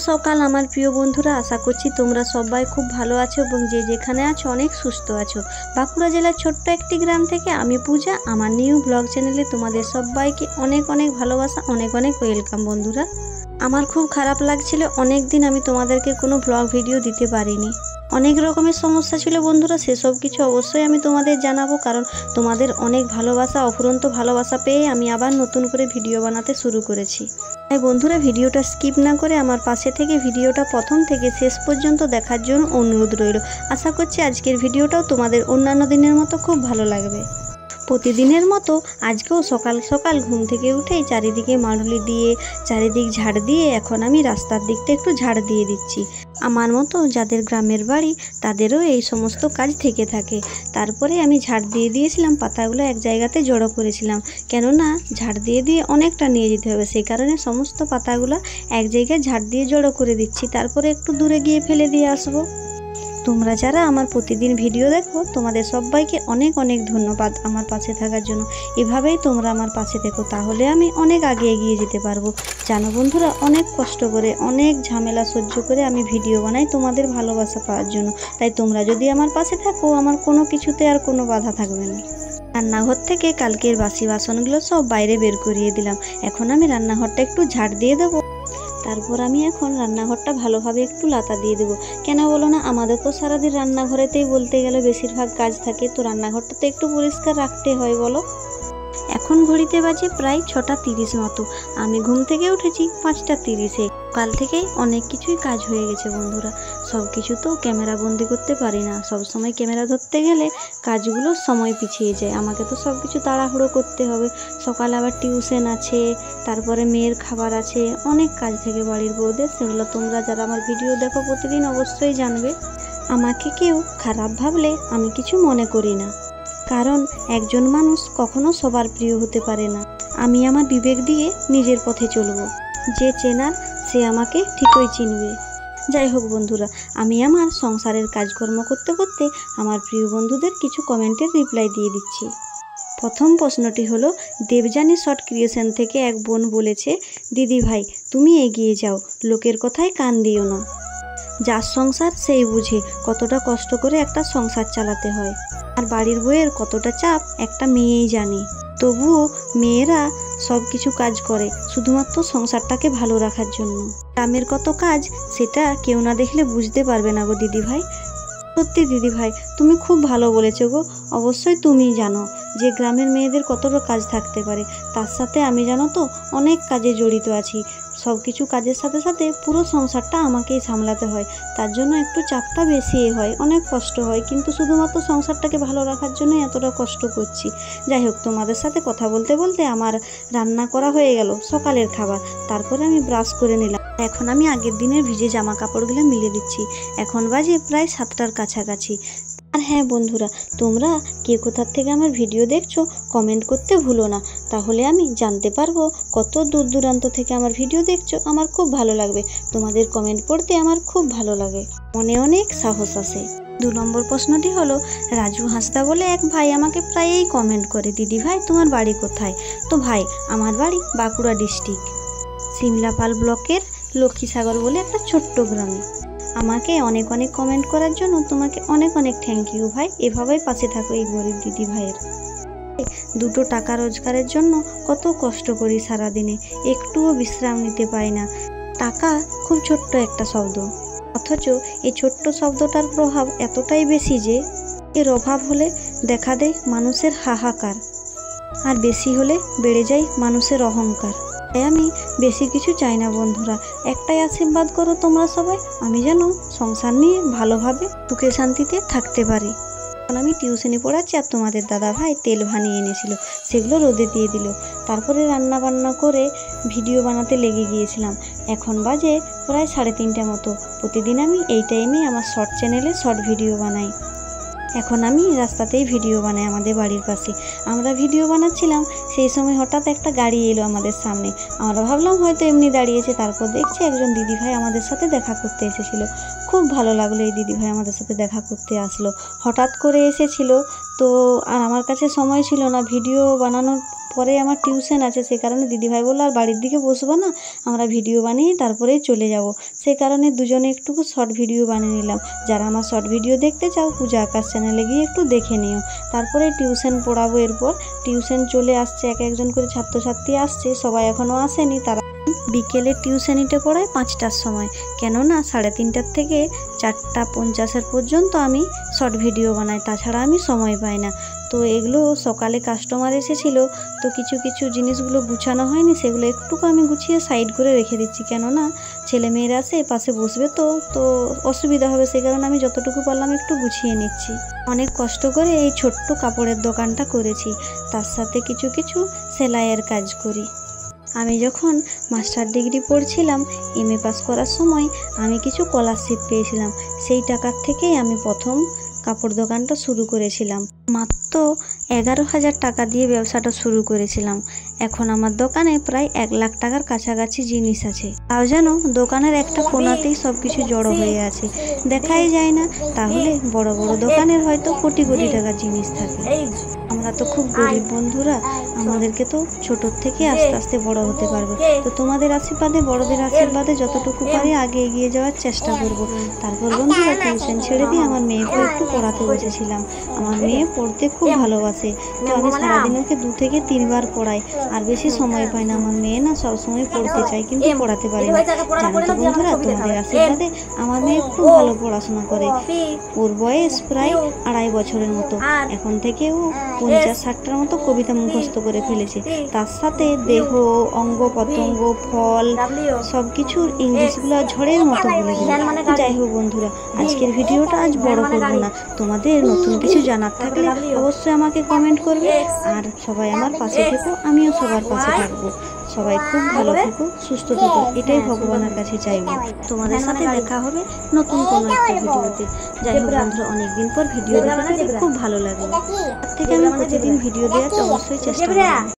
সকাল আমার প্রিয় বন্ধুরা, আশা করছি তোমরা সবাই খুব ভালো আছো এবং যে যেখানে আছো অনেক সুস্থ আছো। বাঁকুড়া জেলার ছোট্ট একটি গ্রাম থেকে আমি পূজা, আমার নিউ ব্লগ চ্যানেলে তোমাদের সবাইকে অনেক অনেক ভালোবাসা, অনেক অনেক ওয়েলকাম। বন্ধুরা, আমার খুব খারাপ লাগছিল, অনেক দিন আমি তোমাদেরকে কোনো ব্লগ ভিডিও দিতে পারিনি। অনেক রকমের সমস্যা ছিল বন্ধুরা, সেসব কিছু অবশ্যই আমি তোমাদের জানাবো, কারণ তোমাদের অনেক ভালোবাসা, অফুরন্ত ভালোবাসা পেয়ে আমি আবার নতুন করে ভিডিও বানাতে শুরু করেছি। তাই বন্ধুরা, ভিডিওটা স্কিপ না করে আমার পাশে থেকে ভিডিওটা প্রথম থেকে শেষ পর্যন্ত দেখার জন্য অনুরোধ রইল। আশা করছি আজকের ভিডিওটাও তোমাদের অন্যান্য দিনের মতো খুব ভালো লাগবে। প্রতিদিনের মতো আজকেও সকাল সকাল ঘুম থেকে উঠেই চারিদিকে মাড়ুলি দিয়ে, চারিদিক ঝাড় দিয়ে এখন আমি রাস্তার দিকটা একটু ঝাড় দিয়ে দিচ্ছি। আমার মতো যাদের গ্রামের বাড়ি তাদেরও এই সমস্ত কাজ থেকে থাকে। তারপরে আমি ঝাড় দিয়ে দিয়েছিলাম, পাতাগুলো এক জায়গাতে জড়ো করেছিলাম, কেননা ঝাড় দিয়ে দিয়ে অনেকটা নিয়ে যেতে হবে, সেই কারণে সমস্ত পাতাগুলো এক জায়গায় ঝাড় দিয়ে জড়ো করে দিচ্ছি। তারপরে একটু দূরে গিয়ে ফেলে দিয়ে আসবো। তোমরা যারা আমার প্রতিদিন ভিডিও দেখো তোমাদের সবাইকে অনেক অনেক ধন্যবাদ আমার পাশে থাকার জন্য। এভাবেই তোমরা আমার পাশে থেকো, তাহলে আমি অনেক আগে এগিয়ে যেতে পারবো। জানো বন্ধুরা, অনেক কষ্ট করে, অনেক ঝামেলা সহ্য করে আমি ভিডিও বানাই তোমাদের ভালোবাসা পাওয়ার জন্য। তাই তোমরা যদি আমার পাশে থাকো, আমার কোনো কিছুতে আর কোনো বাধা থাকবে না। রান্নাঘর থেকে কালকের বাসি বাসনগুলো সব বাইরে বের করিয়ে দিলাম। এখন আমি রান্নাঘরটা একটু ঝাড় দিয়ে দেবো। তারপর আমি এখন রান্নাঘরটা ভালোভাবে একটু লাতা দিয়ে দেবো। কেন বলো না, আমাদের তো সারাদিন রান্নাঘরেতেই বলতে গেলে বেশিরভাগ কাজ থাকে, তো রান্নাঘরটা তো একটু পরিষ্কার রাখতে হয় বলো। এখন ঘড়িতে বাজে প্রায় 6:30 মতো। আমি ঘুম থেকে উঠেছি 5:30-এ। কাল থেকেই অনেক কিছুই কাজ হয়ে গেছে বন্ধুরা। সব কিছু তো ক্যামেরা বন্দি করতে পারি না, সব সময় ক্যামেরা ধরতে গেলে কাজগুলো সময় পিছিয়ে যায়। আমাকে তো সব কিছু তাড়াহুড়ো করতে হবে। সকালে আবার টিউশন আছে, তারপরে মেয়ের খাবার আছে, অনেক কাজ থেকে বাড়ির বউদের। সেগুলো তোমরা যারা আমার ভিডিও দেখো প্রতিদিন অবশ্যই জানবে। আমাকে কেউ খারাপ ভাবলে আমি কিছু মনে করি না, কারণ একজন মানুষ কখনো সবার প্রিয় হতে পারে না। আমি আমার বিবেক দিয়ে নিজের পথে চলবো। যে চেনার সে আমাকে ঠিকই চিনবে। যাই হোক বন্ধুরা, আমি আমার সংসারের কাজকর্ম করতে করতে আমার প্রিয় বন্ধুদের কিছু কমেন্টের রিপ্লাই দিয়ে দিচ্ছি। প্রথম প্রশ্নটি হলো দেবযানী শর্ট ক্রিয়েশন থেকে এক বোন বলেছে, দিদি ভাই তুমি এগিয়ে যাও, লোকের কথায় কান দিও না। যার সংসার সেই বুঝে কতটা কষ্ট করে একটা সংসার চালাতে হয়, আর বাড়ির বউয়ের কতটা চাপ একটা মেয়েই জানে। তবুও মেয়েরা সব কিছু কাজ করে শুধুমাত্র সংসারটাকে ভালো রাখার জন্য। গ্রামের কত কাজ সেটা কেউ না দেখলে বুঝতে পারবে না গো দিদি ভাই। সত্যি দিদি ভাই, তুমি খুব ভালো বলেছো গো। অবশ্যই তুমি জানো যে গ্রামের মেয়েদের কতটা কাজ থাকতে পারে, তার সাথে আমি জানো তো অনেক কাজে জড়িত আছি। সব কিছু কাজের সাথে সাথে পুরো সংসারটা আমাকেই সামলাতে হয়, তার জন্য একটু চাপটা বেশি হয়, অনেক কষ্ট হয়, কিন্তু শুধুমাত্র সংসারটাকে ভালো রাখার জন্য এতটা কষ্ট করছি। যাই হোক, তোমাদের সাথে কথা বলতে বলতে আমার রান্না করা হয়ে গেল সকালের খাবার। তারপরে আমি ব্রাশ করে নিলাম। এখন আমি আগের দিনের ভিজে জামা কাপড়গুলো মিলে দিচ্ছি। এখন বাজে প্রায় 7টার কাছাকাছি। আর হ্যাঁ বন্ধুরা, তোমরা কে কোথার থেকে আমার ভিডিও দেখছো কমেন্ট করতে ভুলো না, তাহলে আমি জানতে পারবো কত দূর দূরান্ত থেকে আমার ভিডিও দেখছো। আমার খুব ভালো লাগবে, তোমাদের কমেন্ট পড়তে আমার খুব ভালো লাগে, মনে অনেক সাহস আসে। 2 নম্বর প্রশ্নটি হলো রাজু হাঁসদা বলে এক ভাই আমাকে প্রায়ই কমেন্ট করে, দিদি ভাই তোমার বাড়ি কোথায়? তো ভাই, আমার বাড়ি বাঁকুড়া ডিস্ট্রিক্ট, সিমলাপাল ব্লকের লক্ষ্মীসাগর বলে একটা ছোট্ট গ্রামে। আমাকে অনেক অনেক কমেন্ট করার জন্য তোমাকে অনেক অনেক থ্যাংক ইউ ভাই। এভাবেই পাশে থাকো এই গরিব দিদি ভাইয়ের। 2 টাকা রোজগারের জন্য কত কষ্ট করি সারাদিনে, একটুও বিশ্রাম নিতে পারি না। টাকা খুব ছোট্ট একটা শব্দ, অথচ এই ছোট্ট শব্দটার প্রভাব এতটাই বেশি যে এর অভাব হলে দেখা দেয় মানুষের হাহাকার, আর বেশি হলে বেড়ে যায় মানুষের অহংকার। তাই আমি বেশি কিছু চাই না বন্ধুরা, একটাই আশীর্বাদ করো তোমরা সবাই, আমি যেন সংসার নিয়ে ভালোভাবে সুখে শান্তিতে থাকতে পারি। এখন আমি টিউশনি পড়াচ্ছি, আর তোমাদের দাদা ভাই তেল ভানিয়ে এনেছিল, সেগুলো রোদে দিয়ে দিল। তারপরে রান্না বান্না করে ভিডিও বানাতে লেগে গিয়েছিলাম। এখন বাজে প্রায় 3:30 মতো। প্রতিদিন আমি এই টাইমে আমার শর্ট চ্যানেলে শর্ট ভিডিও বানাই। এখন আমি রাস্তাতেই ভিডিও বানাই আমাদের বাড়ির পাশে। আমরা ভিডিও বানাচ্ছিলাম, সেই সময় হঠাৎ একটা গাড়ি এলো আমাদের সামনে। আমরা ভাবলাম হয়তো এমনি দাঁড়িয়েছে, তারপর দেখছি একজন দিদিভাই আমাদের সাথে দেখা করতে এসেছিলো। খুব ভালো লাগলো, এই দিদিভাই আমাদের সাথে দেখা করতে আসলো, হঠাৎ করে এসেছিলো। তো আর আমার কাছে সময় ছিল না, ভিডিও বানানোর পরে আমার টিউশন আছে, সে কারণে দিদিভাই বললো আর বাড়ির দিকে বসবো না, আমরা ভিডিও বানিয়ে তারপরেই চলে যাব। সেই কারণে দুজনে একটু শর্ট ভিডিও বানিয়ে নিলাম। যারা আমার শর্ট ভিডিও দেখতে চাও পূজা আকাশ চ্যানেলে গিয়ে একটু দেখে নিও। তারপরে টিউশন পড়াবো, এরপর টিউশন চলে আসছে, এক একজন করে ছাত্রছাত্রী আসছে, সবাই এখনও আসেনি। তারা বিকেলে টিউশনিটা পড়ায় 5টার সময়, কেননা 3:30 থেকে 4:50 পর্যন্ত আমি শর্ট ভিডিও বানাই, তাছাড়া আমি সময় পাই না। তো এগুলো সকালে কাস্টমার এসেছিলো, তো কিছু কিছু জিনিসগুলো গুছানো হয়নি, সেগুলো একটুকু আমি গুছিয়ে সাইড করে রেখে দিচ্ছি, কেননা ছেলেমেয়েরা আসে পাশে বসবে, তো অসুবিধা হবে, সেই কারণে আমি যতটুকু পারলাম একটু গুছিয়ে নিচ্ছি। অনেক কষ্ট করে এই ছোট্ট কাপড়ের দোকানটা করেছি, তার সাথে কিছু কিছু সেলাইয়ের কাজ করি। আমি যখন মাস্টার ডিগ্রি পড়ছিলাম, MA পাস করার সময় আমি কিছু স্কলারশিপ পেয়েছিলাম, সেই টাকার থেকেই আমি প্রথম কাপড় দোকানটা শুরু করেছিলাম। মাত্র 11,000 টাকা দিয়ে ব্যবসাটা শুরু করেছিলাম। এখন আমার দোকানে প্রায় 1 লাখ টাকার কাছাকাছি জিনিস আছে, তাও যেন দোকানের একটা কোণাতেই সব কিছু জড়ো হয়ে আছে, দেখাই যায় না। তাহলে বড় বড় দোকানের হয়তো কোটি কোটি টাকার জিনিস থাকে। আমরা তো খুব গরিব বন্ধুরা, আমাদেরকে তো ছোটোর থেকে আস্তে আস্তে বড় হতে পারবে। তো তোমাদের আশীর্বাদে, বড়দের আশীর্বাদে যতটুকু পারি আগে এগিয়ে যাওয়ার চেষ্টা করব। তারপর বন্ধুরা টিউশন ছেড়ে দিয়ে আমার মেয়েকে একটু পড়াতে বসেছিলাম। আমার মেয়ে পড়তে খুব ভালোবাসে, তো আমি সারাদিন ওকে 2 থেকে 3 বার পড়াই, আর বেশি সময় পাই না। আমার মেয়ে না সবসময় পড়তে চায় কিন্তু পড়াতে পারে না। জানো তো বন্ধুরা, তোমাদের আশীর্বাদে আমার মেয়ে একটু ভালো পড়াশোনা করে। ওর বয়স প্রায় 2.5 বছরের মতো। এখন থেকে ও 50-60টার মতো কবিতা মুখস্থ করে ফেলেছে। তার সাথে দেহ, অঙ্গ প্রত্যঙ্গ, ফল সব কিছুর ইংলিশগুলো ঝড়ের মতো বলে দিল। যাই হোক বন্ধুরা, আজকের ভিডিওটা আজ বড় করবো না। তোমাদের নতুন কিছু জানার থাকলে অবশ্যই আমাকে কমেন্ট করবে, আর সবাই আমার পাশে থেকো, আমিও সবার পাশে থাকবো। সবাই খুব ভালো থেকো, সুস্থ থেকো, এটাই ভগবানের কাছে চাইবো। তোমাদের সাথে দেখা হবে নতুন কোনো একটা ভিডিওতে। যাই হোক বন্ধুরা, অনেকদিন পর ভিডিও দেখতে খুব ভালো লাগলো। তার থেকে আমি প্রতিদিন ভিডিও দেওয়ার অবশ্যই চেষ্টা করব।